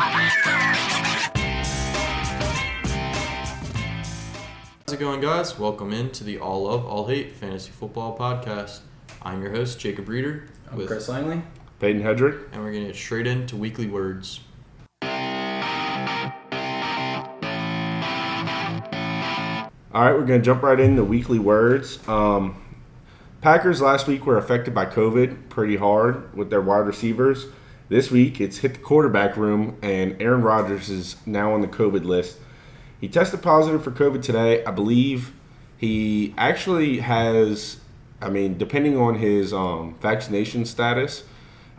How's it going, guys? Welcome into the All Love, All Hate Fantasy Football Podcast. I'm your host, Jacob Reeder. I'm Chris Langley. Peyton Hedrick. And we're going to get straight into weekly words. All right, we're going to jump right into weekly words. Packers last week were affected by COVID pretty hard with their wide receivers. This week, it's hit the quarterback room, and Aaron Rodgers is now on the COVID list. He tested positive for COVID today. I believe he actually has, depending on his vaccination status,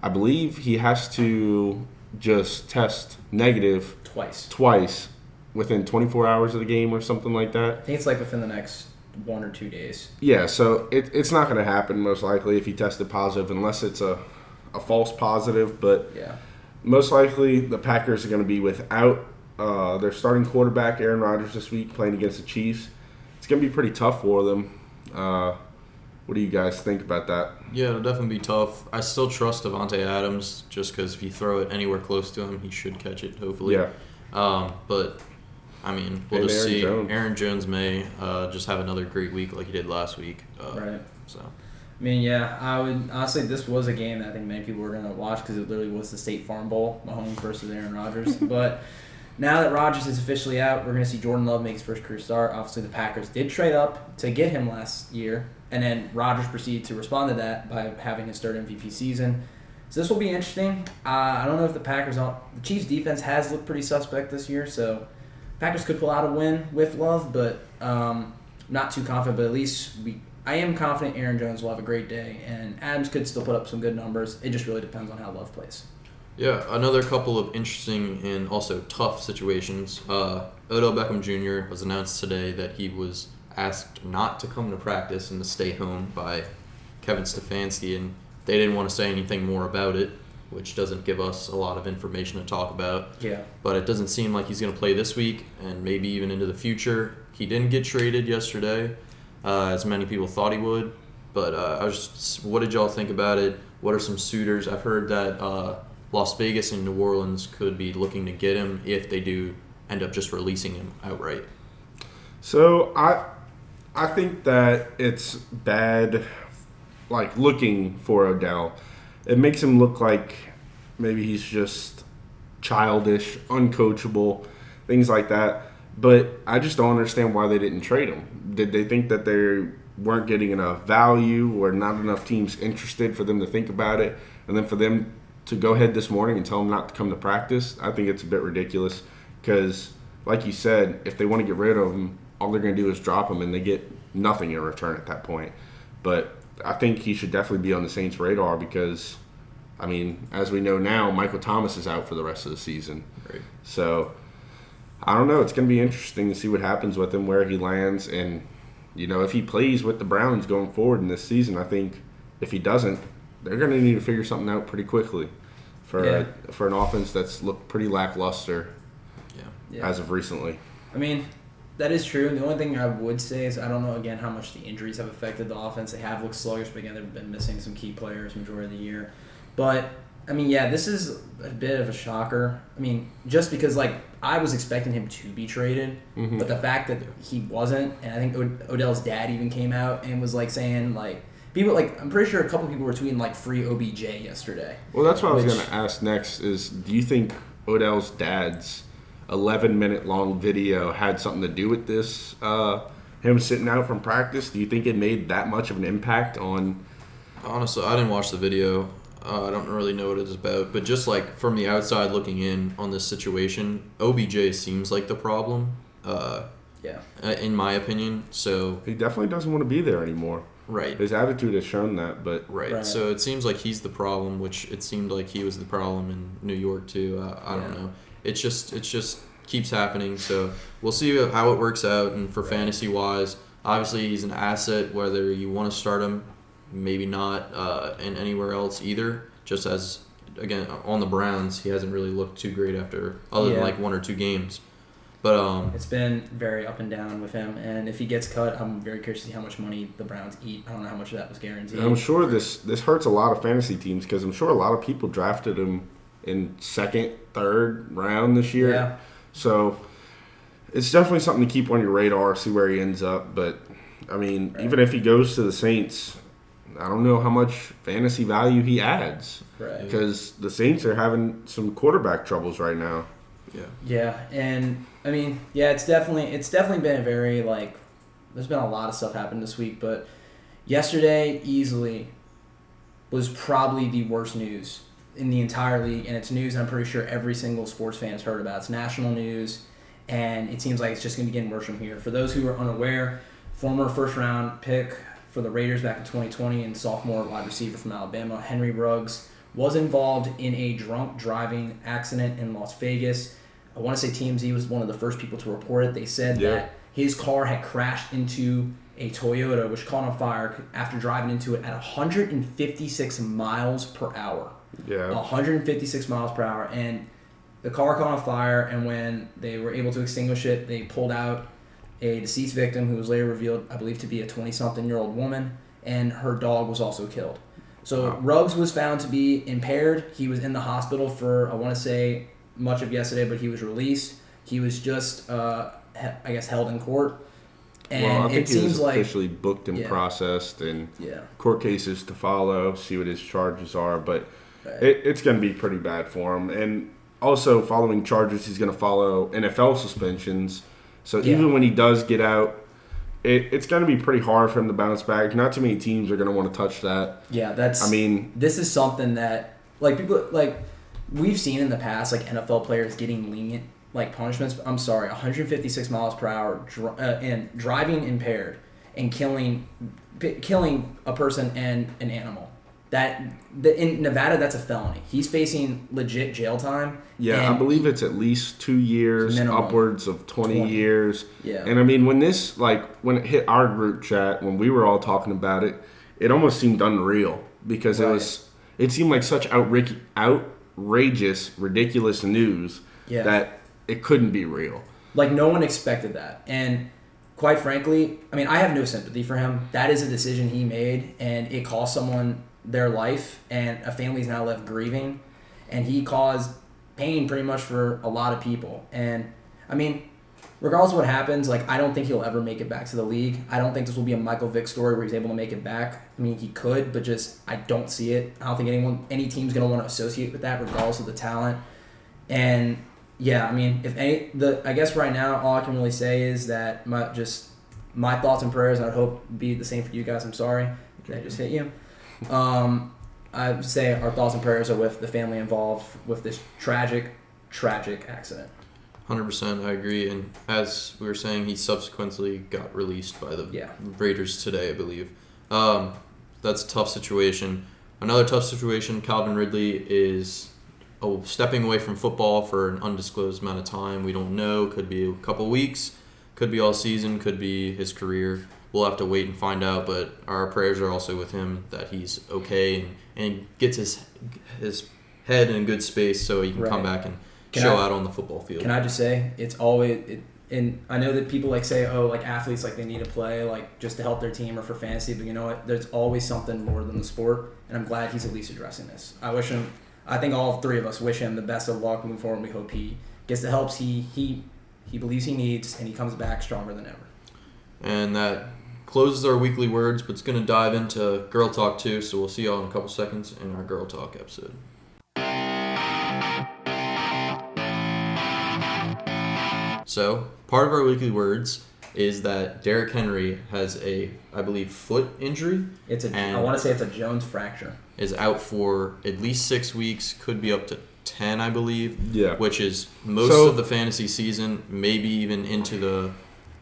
I believe he has to just test negative twice within 24 hours of the game or something like that. I think it's like within the next 1 or 2 days. Yeah, so it's not going to happen most likely if he tested positive unless it's a false positive. But yeah, most likely the Packers are going to be without their starting quarterback, Aaron Rodgers, this week playing against the Chiefs. It's going to be pretty tough for them. What do you guys think about that? Yeah, it'll definitely be tough. I still trust Davante Adams just because if you throw it anywhere close to him, he should catch it, hopefully. Yeah. But, we'll just see. Jones. Aaron Jones may just have another great week like he did last week. Right. So. I would honestly, this was a game that I think many people were going to watch because it literally was the State Farm Bowl, Mahomes versus Aaron Rodgers. But now that Rodgers is officially out, we're going to see Jordan Love make his first career start. Obviously, the Packers did trade up to get him last year, and then Rodgers proceeded to respond to that by having his third MVP season. So this will be interesting. I don't know if the Chiefs' defense has looked pretty suspect this year, so Packers could pull out a win with Love, but not too confident. But at least I am confident Aaron Jones will have a great day, and Adams could still put up some good numbers. It just really depends on how Love plays. Yeah, another couple of interesting and also tough situations. Odell Beckham Jr. was announced today that he was asked not to come to practice and to stay home by Kevin Stefanski, and they didn't want to say anything more about it, which doesn't give us a lot of information to talk about. Yeah. But it doesn't seem like he's going to play this week and maybe even into the future. He didn't get traded yesterday, as many people thought he would. But what did y'all think about it? What are some suitors? I've heard that Las Vegas and New Orleans could be looking to get him if they do end up just releasing him outright. So I think that it's bad, looking for Odell. It makes him look like maybe he's just childish, uncoachable, things like that. But I just don't understand why they didn't trade him. Did they think that they weren't getting enough value or not enough teams interested for them to think about it? And then for them to go ahead this morning and tell him not to come to practice, I think it's a bit ridiculous because, like you said, if they want to get rid of him, all they're going to do is drop him and they get nothing in return at that point. But I think he should definitely be on the Saints' radar because, as we know now, Michael Thomas is out for the rest of the season. Right. So, I don't know. It's going to be interesting to see what happens with him, where he lands, and, if he plays with the Browns going forward in this season. I think if he doesn't, they're going to need to figure something out pretty quickly for an offense that's looked pretty lackluster as of recently. That is true. The only thing I would say is I don't know, again, how much the injuries have affected the offense. They have looked sluggish, but again, they've been missing some key players majority of the year. But, this is a bit of a shocker. Just because, I was expecting him to be traded, but the fact that he wasn't, and I think Odell's dad even came out and was, saying, people, I'm pretty sure a couple people were tweeting, free OBJ yesterday. Well, that's what I was going to ask next is, do you think Odell's dad's 11-minute long video had something to do with this, him sitting out from practice? Do you think it made that much of an impact on... Honestly, I didn't watch the video. I don't really know what it's about. But just from the outside looking in on this situation, OBJ seems like the problem, in my opinion. So he definitely doesn't want to be there anymore. Right. His attitude has shown that, but... Right. So it seems like he's the problem, which it seemed like he was the problem in New York too. I don't know. It just keeps happening. So we'll see how it works out. And for fantasy wise, obviously he's an asset. Whether you want to start him, maybe not, and anywhere else either. Just as again on the Browns, he hasn't really looked too great than 1 or 2 games. But it's been very up and down with him, and if he gets cut, I'm very curious to see how much money the Browns eat. I don't know how much of that was guaranteed. I'm sure this hurts a lot of fantasy teams because I'm sure a lot of people drafted him in second, third round this year. Yeah. So it's definitely something to keep on your radar, see where he ends up. But, I mean, Right. even if he goes to the Saints, I don't know how much fantasy value he adds. Right. Because the Saints are having some quarterback troubles right now. Yeah. Yeah, and I mean, yeah, it's definitely been a very there's been a lot of stuff happened this week, but yesterday easily was probably the worst news in the entire league, and it's news I'm pretty sure every single sports fan has heard about. It's national news, and it seems like it's just going to be getting worse from here. For those who are unaware, former first-round pick for the Raiders back in 2020 and sophomore wide receiver from Alabama, Henry Ruggs, was involved in a drunk driving accident in Las Vegas. I want to say TMZ was one of the first people to report it. They said that his car had crashed into a Toyota, which caught on fire after driving into it at 156 miles per hour. Yeah. 156 miles per hour. And the car caught on fire, and when they were able to extinguish it, they pulled out a deceased victim who was later revealed, I believe, to be a 20-something-year-old woman, and her dog was also killed. So Ruggs was found to be impaired. He was in the hospital for, I want to say, much of yesterday, but he was released. He was just, I guess, held in court. And well, I think it he seems was like officially booked and processed, and court cases to follow, see what his charges are. But it's going to be pretty bad for him. And also, following charges, he's going to follow NFL suspensions. So even when he does get out, it's going to be pretty hard for him to bounce back. Not too many teams are going to want to touch that. Yeah, this is something that people we've seen in the past, NFL players getting lenient punishments. I'm sorry, 156 miles per hour and driving impaired and killing a person and an animal. In Nevada, that's a felony. He's facing legit jail time. Yeah, I believe it's at least 2 years, minimum. Upwards of 20 years. Yeah. And I mean, when when it hit our group chat, when we were all talking about it, it almost seemed unreal because it seemed like such outrageous, ridiculous news that it couldn't be real. No one expected that. And quite frankly, I mean, I have no sympathy for him. That is a decision he made, and it cost someone their life, and a family's now left grieving, and he caused pain pretty much for a lot of people. And I mean, regardless of what happens, I don't think he'll ever make it back to the league. I don't think this will be a Michael Vick story where he's able to make it back. I mean, he could, but I don't see it. I don't think any team's going to want to associate with that, regardless of the talent. And yeah, I mean, I guess right now all I can really say is that my thoughts and prayers, and I hope be the same for you guys. I'm sorry that I just hit you. I would say our thoughts and prayers are with the family involved with this tragic accident. 100%, I agree. And as we were saying, he subsequently got released by the Raiders today, I believe. That's a tough situation. Another tough situation, Calvin Ridley is stepping away from football for an undisclosed amount of time. We don't know. Could be a couple weeks. Could be all season. Could be his career. We'll have to wait and find out, but our prayers are also with him that he's okay and gets his head in a good space so he can come back and show out on the football field. Can I just say, it's always and I know that people say, athletes they need to play just to help their team or for fantasy, but you know what? There's always something more than the sport, and I'm glad he's at least addressing this. I think all three of us wish him the best of luck moving forward. We hope he gets the help he believes he needs, and he comes back stronger than ever. And that closes our weekly words, but it's going to dive into Girl Talk too, so we'll see y'all in a couple seconds in our Girl Talk episode. So, part of our weekly words is that Derrick Henry has a, I believe, foot injury. I want to say it's a Jones fracture. Is out for at least 6 weeks, could be up to 10, I believe. Yeah. Which is most of the fantasy season, maybe even into the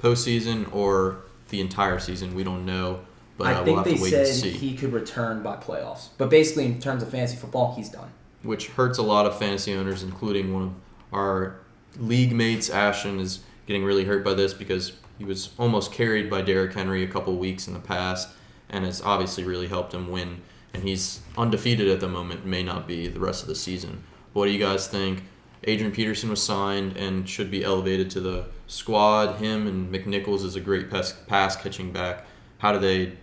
postseason or the entire season. We don't know, but I think we'll have to wait and see. They said he could return by playoffs. But basically, in terms of fantasy football, he's done. Which hurts a lot of fantasy owners, including one of our league mates, Ashton, is getting really hurt by this because he was almost carried by Derrick Henry a couple weeks in the past, and it's obviously really helped him win. And he's undefeated at the moment, may not be the rest of the season. What do you guys think? Adrian Peterson was signed and should be elevated to the squad. Him and McNichols is a great pass catching back. How do they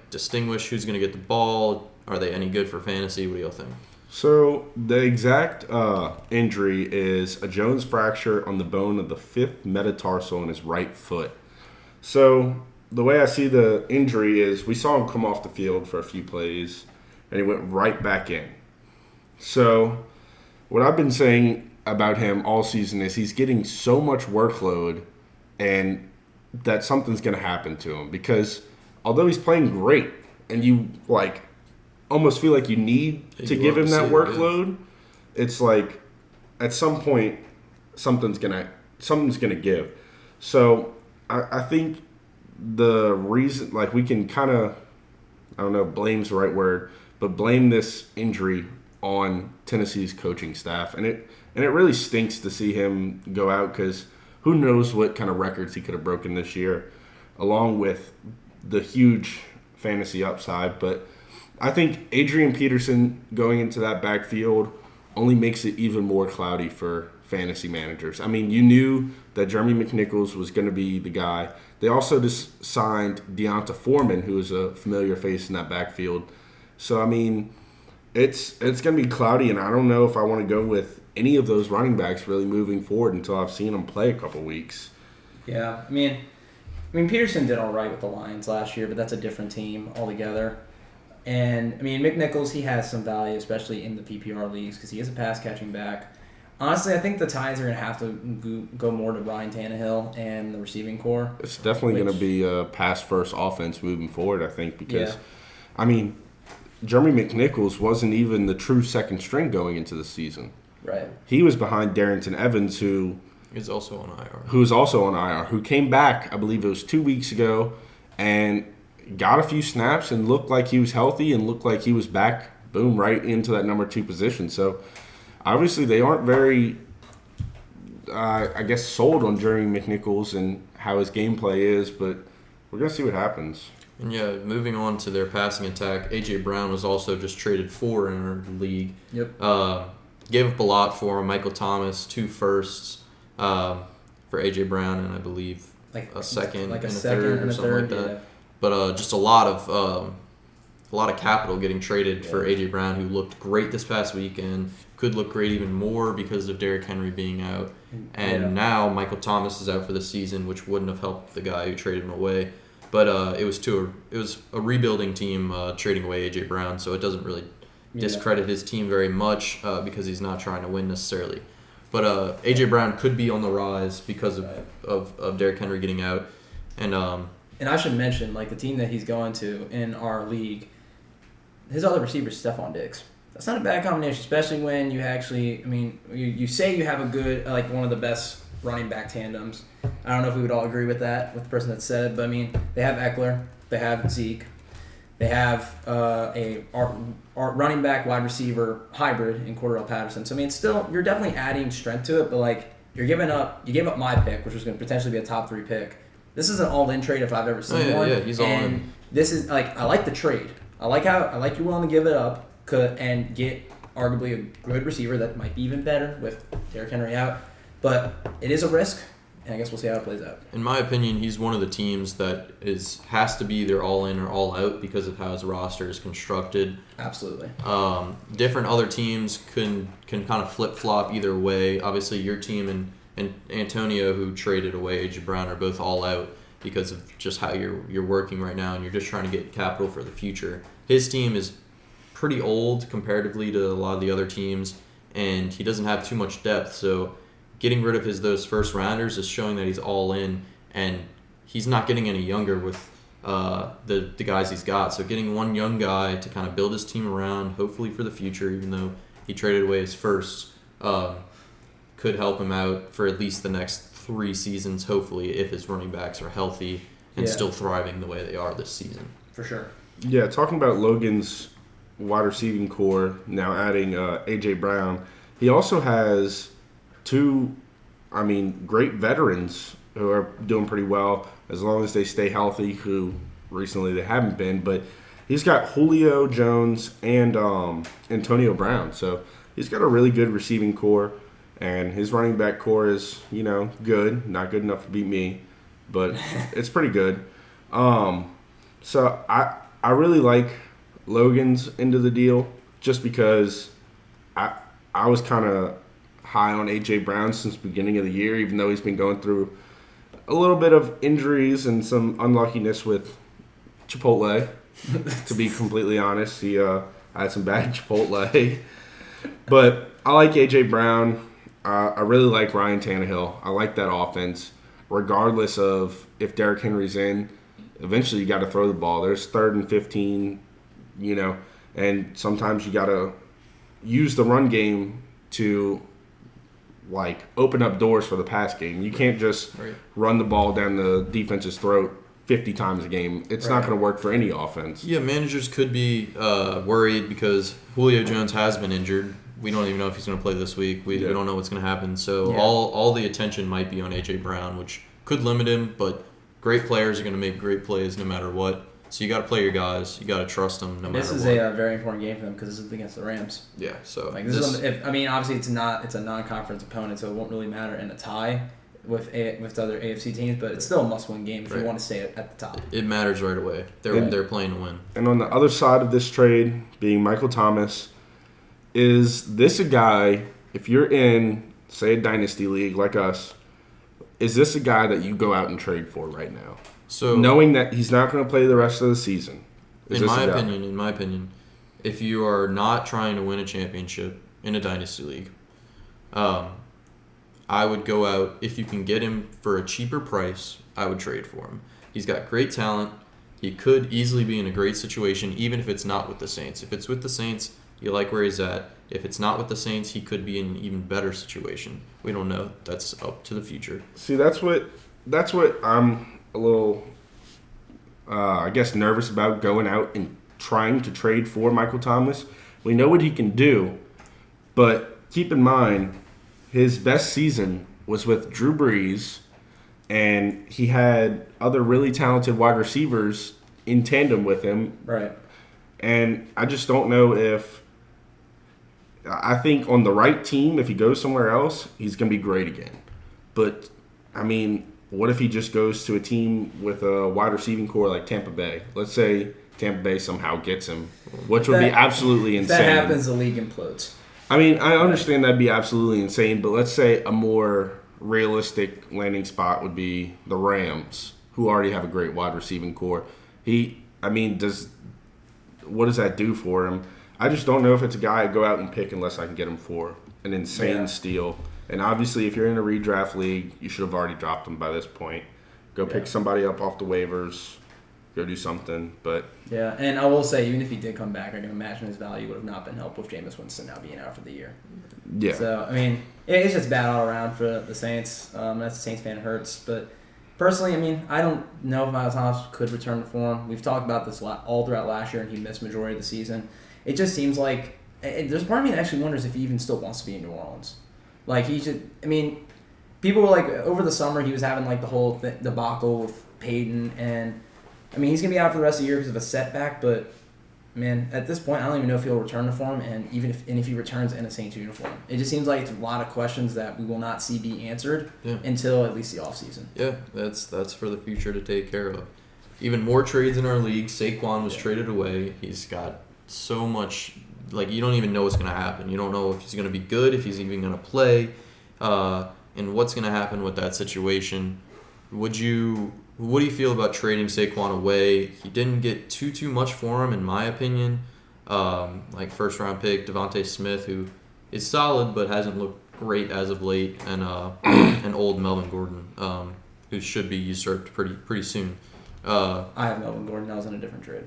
distinguish who's going to get the ball? Are they any good for fantasy? What do y'all think? So the exact injury is a Jones fracture on the bone of the fifth metatarsal in his right foot. So the way I see the injury is we saw him come off the field for a few plays, and he went right back in. So what I've been saying about him all season is he's getting so much workload and that something's going to happen to him because although he's playing great and you like almost feel like you need to give him that workload, it's like at some point something's gonna give. So I think the reason, like, we can kind of, I don't know, blame's the right word, but blame this injury on Tennessee's coaching staff, and it really stinks to see him go out because who knows what kind of records he could have broken this year, along with the huge fantasy upside. But I think Adrian Peterson going into that backfield only makes it even more cloudy for fantasy managers. I mean, you knew that Jeremy McNichols was going to be the guy. They also just signed Deonta Foreman, who is a familiar face in that backfield. So, I mean, it's going to be cloudy, and I don't know if I want to go with any of those running backs really moving forward until I've seen them play a couple weeks. Yeah, I mean, Peterson did all right with the Lions last year, but that's a different team altogether. And, I mean, McNichols, he has some value, especially in the PPR leagues, because he is a pass-catching back. Honestly, I think the ties are going to have to go more to Ryan Tannehill and the receiving core. It's definitely going to be a pass-first offense moving forward, I think, because, I mean, Jeremy McNichols wasn't even the true second string going into the season. Right. He was behind Darrington Evans, who is also on IR. Who came back, I believe it was 2 weeks ago, and got a few snaps and looked like he was healthy and looked like he was back, boom, right into that number 2 position. So, obviously, they aren't very, sold on Jeremy McNichols and how his gameplay is, but we're going to see what happens. And yeah, moving on to their passing attack, A.J. Brown was also just traded for in our league. Yep. Gave up a lot for him. Michael Thomas, 2 firsts for A.J. Brown, and I believe a second and a third or something like that. Yeah. But just a lot of capital getting traded for A.J. Brown, who looked great this past week and could look great even more because of Derrick Henry being out. And now Michael Thomas is out for the season, which wouldn't have helped the guy who traded him away. But it was a rebuilding team trading away A.J. Brown, so it doesn't really discredit his team very much because he's not trying to win necessarily. But A.J. Brown could be on the rise because of Derrick Henry getting out. And I should mention, like, the team that he's going to in our league, his other receiver is Stephon Diggs. That's not a bad combination, especially when you actually, you say you have a good, like, one of the best running back tandems. I don't know if we would all agree with that, with the person that said it, but, they have Eckler, they have Zeke, they have a running back wide receiver hybrid in Cordell Patterson. So, it's still, you're definitely adding strength to it, but, like, you gave up my pick, which was going to potentially be a top 3 pick. This is an all-in trade if I've ever seen one. Yeah, he's all in. This is, like, I like the trade. I like you're willing to give it up and get arguably a good receiver that might be even better with Derrick Henry out. But it is a risk, and I guess we'll see how it plays out. In my opinion, he's one of the teams that has to be either all in or all out because of how his roster is constructed. Absolutely. Different other teams can kind of flip-flop either way. Obviously, your team and Antonio, who traded away A.J. Brown, are both all out because of just how you're working right now, and you're just trying to get capital for the future. His team is pretty old comparatively to a lot of the other teams, and he doesn't have too much depth, so getting rid of those first rounders is showing that he's all in, and he's not getting any younger with the guys he's got. So getting one young guy to kind of build his team around, hopefully for the future, even though he traded away his first, could help him out for at least the next 3 seasons, hopefully, if his running backs are healthy and still thriving the way they are this season. For sure. Yeah, talking about Logan's wide receiving core, now adding A.J. Brown, he also has 2, great veterans who are doing pretty well as long as they stay healthy, who recently they haven't been. But he's got Julio Jones and Antonio Brown. So he's got a really good receiving core. And his running back core is, good. Not good enough to beat me, but it's pretty good. So I really like Logan's end of the deal just because I was kind of high on A.J. Brown since the beginning of the year, even though he's been going through a little bit of injuries and some unluckiness with Chipotle. To be completely honest, he had some bad Chipotle. But I like A.J. Brown. I really like Ryan Tannehill. I like that offense. Regardless of if Derrick Henry's in, eventually you got to throw the ball. There's 3rd and 15, and sometimes you got to use the run game to open up doors for the pass game. You can't just run the ball down the defense's throat 50 times a game. It's not going to work for any offense. Yeah, managers could be worried because Julio Jones has been injured. We don't even know if he's going to play this week. We don't know what's going to happen. So all the attention might be on A.J. Brown, which could limit him, but great players are going to make great plays no matter what. So you got to play your guys. You got to trust them no matter what. This is a very important game for them because this is against the Rams. Yeah, so obviously it's a non-conference opponent, so it won't really matter in a tie with the other AFC teams, but it's still a must-win game if you want to stay at the top. It matters right away. They're playing to win. And on the other side of this trade, being Michael Thomas, is this a guy, if you're in, say, a dynasty league like us, is this a guy that you go out and trade for right now? So knowing that he's not going to play the rest of the season. In my opinion, if you are not trying to win a championship in a dynasty league, I would go out, if you can get him for a cheaper price, I would trade for him. He's got great talent. He could easily be in a great situation, even if it's not with the Saints. If it's with the Saints, you like where he's at. If it's not with the Saints, he could be in an even better situation. We don't know. That's up to the future. See, that's what I'm a little, I guess, nervous about going out and trying to trade for Michael Thomas. We know what he can do, but keep in mind, his best season was with Drew Brees, and he had other really talented wide receivers in tandem with him. Right. And I just don't know if – I think on the right team, if he goes somewhere else, he's going to be great again. But, I mean, what if he just goes to a team with a wide receiving core like Tampa Bay? Let's say Tampa Bay somehow gets him, which would be absolutely insane. If that happens, the league implodes. I mean, I understand that'd be absolutely insane, but let's say a more realistic landing spot would be the Rams, who already have a great wide receiving core. What does that do for him? I just don't know if it's a guy I go out and pick unless I can get him for an insane steal. And obviously, if you're in a redraft league, you should have already dropped him by this point. Go pick somebody up off the waivers. Go do something. But yeah, and I will say, even if he did come back, I can imagine his value would have not been helped with Jameis Winston now being out for the year. Yeah. So, I mean, it's just bad all around for the Saints. That's a Saints fan, it hurts. But personally, I mean, I don't know if Miles Thomas could return to form. We've talked about this all throughout last year, and he missed majority of the season. It just seems like there's part of me that actually wonders if he even still wants to be in New Orleans. People were like, over the summer, he was having like the whole debacle with Peyton, and I mean, he's going to be out for the rest of the year because of a setback, but man, at this point, I don't even know if he'll return to form, and if he returns in a Saints uniform. It just seems like it's a lot of questions that we will not see be answered until at least the offseason. Yeah, that's for the future to take care of. Even more trades in our league. Saquon was traded away. He's got so much, you don't even know what's going to happen. You don't know if he's going to be good, if he's even going to play, and what's going to happen with that situation. What do you feel about trading Saquon away? He didn't get too much for him, in my opinion. First round pick Devontae Smith, who is solid but hasn't looked great as of late, and an old Melvin Gordon, who should be usurped pretty soon. I have Melvin Gordon. That was in a different trade.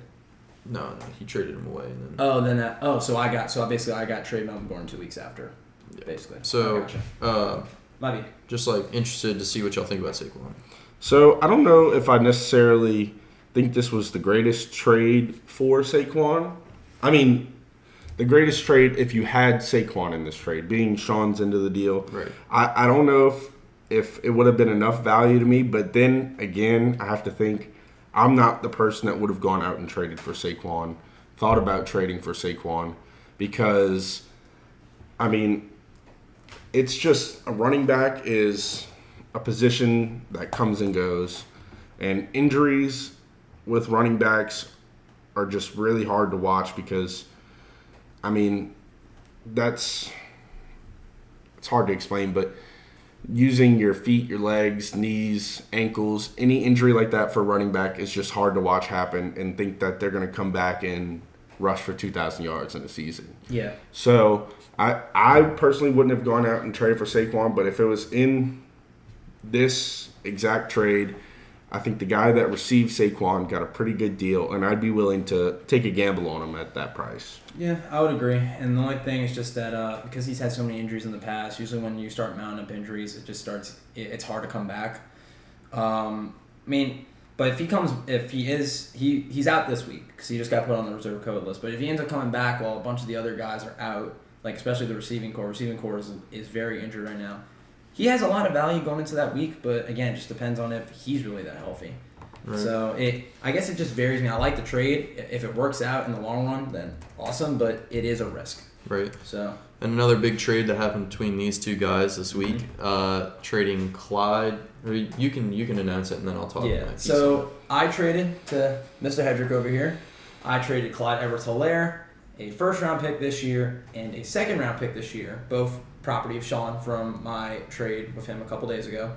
No, he traded him away. And then, I got trade Melvin Gordon 2 weeks after, basically. So, Might be. Just interested to see what y'all think about Saquon. So I don't know if I necessarily think this was the greatest trade for Saquon. I mean, the greatest trade if you had Saquon in this trade, being Sean's into the deal. Right. I don't know if it would have been enough value to me, but then again, I have to think I'm not the person that would have gone out and traded for Saquon, thought about trading for Saquon, because, I mean, it's just a running back is a position that comes and goes, and injuries with running backs are just really hard to watch because, I mean, it's hard to explain, but using your feet, your legs, knees, ankles, any injury like that for running back is just hard to watch happen and think that they're going to come back and rush for 2,000 yards in a season. Yeah. So I personally wouldn't have gone out and traded for Saquon, but if it was in this exact trade, I think the guy that received Saquon got a pretty good deal, and I'd be willing to take a gamble on him at that price. Yeah, I would agree. And the only thing is just that because he's had so many injuries in the past, usually when you start mounting up injuries, it's hard to come back. But he's out this week because he just got put on the reserve COVID list. But if he ends up coming back while a bunch of the other guys are out, like especially the receiving core is very injured right now. He has a lot of value going into that week, but again, it just depends on if he's really that healthy. Right. So I guess it just varies me. I like the trade. If it works out in the long run, then awesome, but it is a risk. Right. So. And another big trade that happened between these two guys this week, trading Clyde. Or you can announce it and then I'll talk. Yeah. So I traded to Mr. Hedrick over here. I traded Clyde Edwards-Helaire, a first-round pick this year and a second-round pick this year, both property of Sean from my trade with him a couple days ago,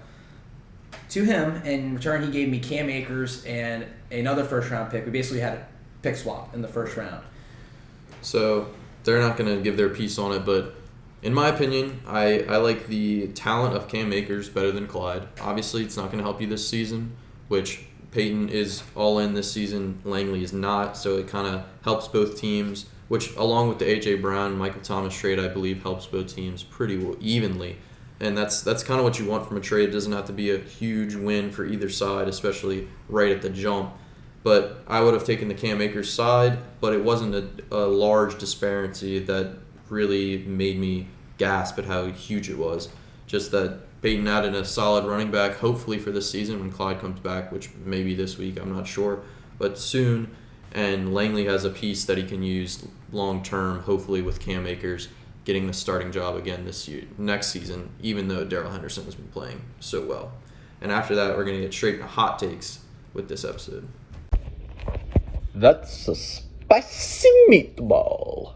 to him. In return, he gave me Cam Akers and another first-round pick. We basically had a pick swap in the first round. So they're not going to give their piece on it, but in my opinion, I like the talent of Cam Akers better than Clyde. Obviously, it's not going to help you this season, which Peyton is all in this season. Langley is not, so it kind of helps both teams, which along with the A.J. Brown, Michael Thomas trade, I believe helps both teams pretty evenly. And that's kind of what you want from a trade. It doesn't have to be a huge win for either side, especially right at the jump. But I would have taken the Cam Akers side, but it wasn't a large disparity that really made me gasp at how huge it was. Just that Peyton added a solid running back, hopefully for this season when Clyde comes back, which maybe this week, I'm not sure, but soon. And Langley has a piece that he can use long term, hopefully with Cam Akers getting the starting job again next season, even though Darrell Henderson has been playing so well. And after that, we're going to get straight to hot takes with this episode. That's a spicy meatball.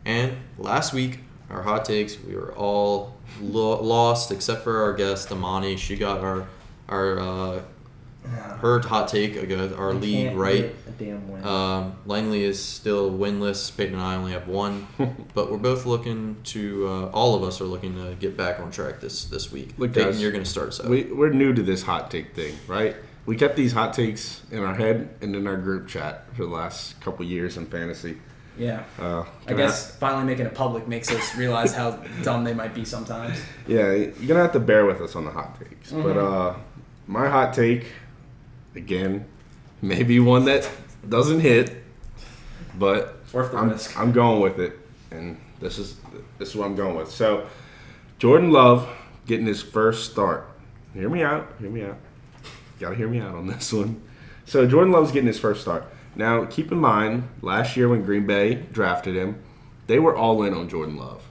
And last week, our hot takes, we were all lost except for our guest, Amani. She got her hot take, our lead right. A damn win. Langley is still winless. Peyton and I only have one. But we're both looking to, all of us are looking to get back on track this week. Look, Peyton, guys, you're going to start us out. We're new to this hot take thing, right? We kept these hot takes in our head and in our group chat for the last couple years in fantasy. Yeah. I guess finally making it public makes us realize how dumb they might be sometimes. Yeah, you're going to have to bear with us on the hot takes. Mm-hmm. But my hot take, again, maybe one that doesn't hit, but worth the risk. I'm going with it, and this is what I'm going with. So, Jordan Love getting his first start. Hear me out. Got to hear me out on this one. So, Jordan Love's getting his first start. Now, keep in mind, last year when Green Bay drafted him, they were all in on Jordan Love.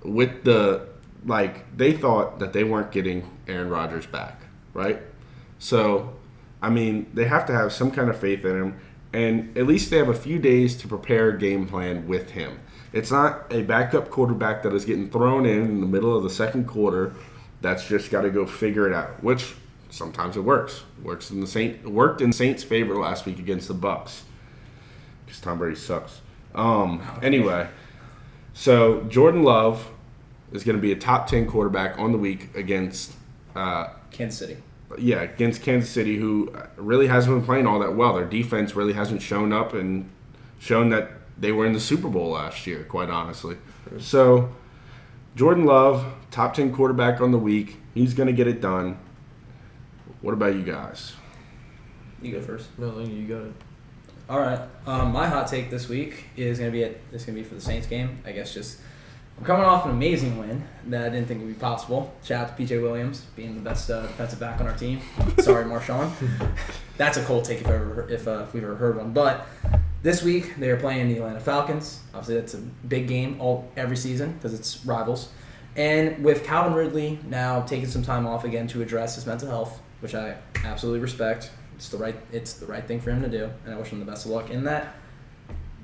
With they thought that they weren't getting Aaron Rodgers back, right? So, I mean, they have to have some kind of faith in him, and at least they have a few days to prepare a game plan with him. It's not a backup quarterback that is getting thrown in the middle of the second quarter that's just got to go figure it out, which sometimes it works. Worked in Saints' favor last week against the Bucs because Tom Brady sucks. Anyway, so Jordan Love is going to be a top 10 quarterback on the week against Kansas City. Yeah, against Kansas City, who really hasn't been playing all that well. Their defense really hasn't shown up and shown that they were in the Super Bowl last year, quite honestly. So, Jordan Love, top 10 quarterback on the week. He's going to get it done. What about you guys? You go first. No, you got it. All right. My hot take this week is going to be for the Saints game. I guess I'm coming off an amazing win that I didn't think would be possible. Shout out to P.J. Williams being the best defensive back on our team. Sorry, Marshawn. That's a cold take if we've ever heard one. But this week they are playing the Atlanta Falcons. Obviously, that's a big game every season because it's rivals. And with Calvin Ridley now taking some time off again to address his mental health, which I absolutely respect. It's the right thing for him to do, and I wish him the best of luck in that.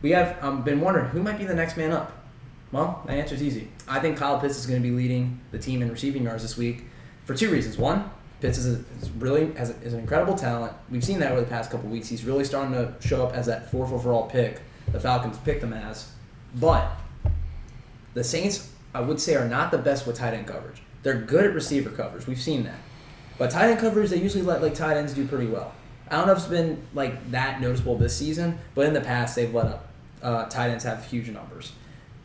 We have been wondering who might be the next man up. Well, the answer's easy. I think Kyle Pitts is going to be leading the team in receiving yards this week for two reasons. One, Pitts is an incredible talent. We've seen that over the past couple weeks. He's really starting to show up as that fourth overall pick the Falcons picked him as. But the Saints, I would say, are not the best with tight end coverage. They're good at receiver coverage. We've seen that. But tight end coverage, they usually let tight ends do pretty well. I don't know if it's been that noticeable this season, but in the past they've let up tight ends have huge numbers.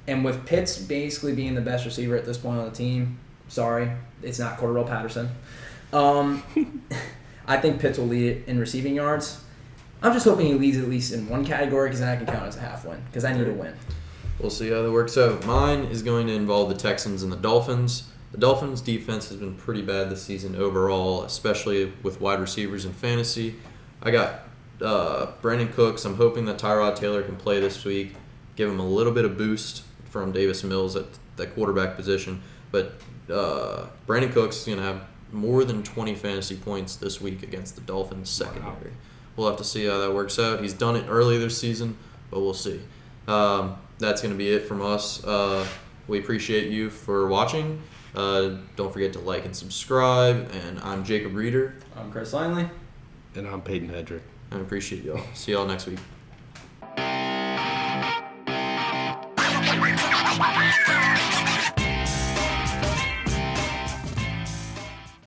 And with Pitts basically being the best receiver at this point on the team, sorry, it's not Cordell Patterson. I think Pitts will lead it in receiving yards. I'm just hoping he leads at least in one category because then I can count as a half win because I need a win. We'll see how that works out. Mine is going to involve the Texans and the Dolphins. The Dolphins' defense has been pretty bad this season overall, especially with wide receivers in fantasy. I got Brandon Cooks. I'm hoping that Tyrod Taylor can play this week, give him a little bit of boost from Davis Mills at that quarterback position. But Brandon Cooks is going to have more than 20 fantasy points this week against the Dolphins secondary. Wow. We'll have to see how that works out. He's done it early this season, but we'll see. That's going to be it from us. We appreciate you for watching. Don't forget to like and subscribe. And I'm Jacob Reeder. I'm Chris Langley. And I'm Peyton Hedrick. I appreciate y'all. See y'all next week.